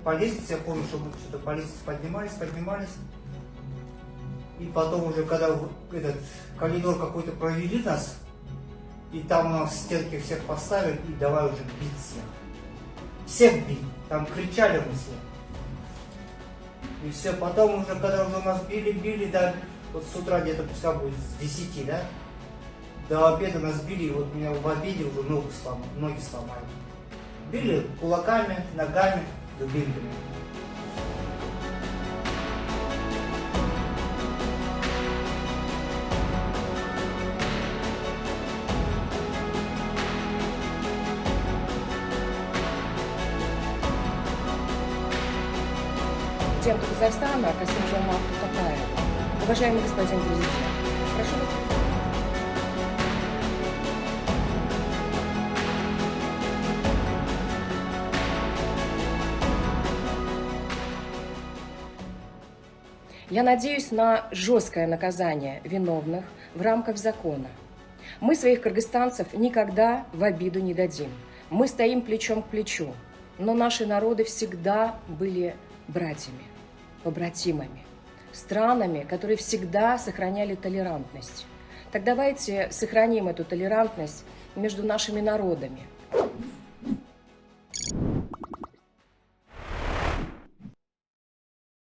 по лестнице, я помню, что мы что-то по лестнице поднимались. И потом уже, когда этот коридор какой-то провели нас, и там у нас стенки всех поставили, и давай уже бить всех. Всех бить. Там кричали мы все. И все, потом уже, когда уже нас били, да, вот с утра где-то, пускай будет с 10, да, до обеда нас били, и вот меня в обеде уже ноги сломали. Били кулаками, ногами, дубинками. Президенту Казахстана Касым-Жомарту Токаеву. Уважаемый господин президент, прошу вас. Я надеюсь на жесткое наказание виновных в рамках закона. Мы своих кыргызстанцев никогда в обиду не дадим. Мы стоим плечом к плечу, но наши народы всегда были братьями, побратимами, странами, которые всегда сохраняли толерантность. Так давайте сохраним эту толерантность между нашими народами.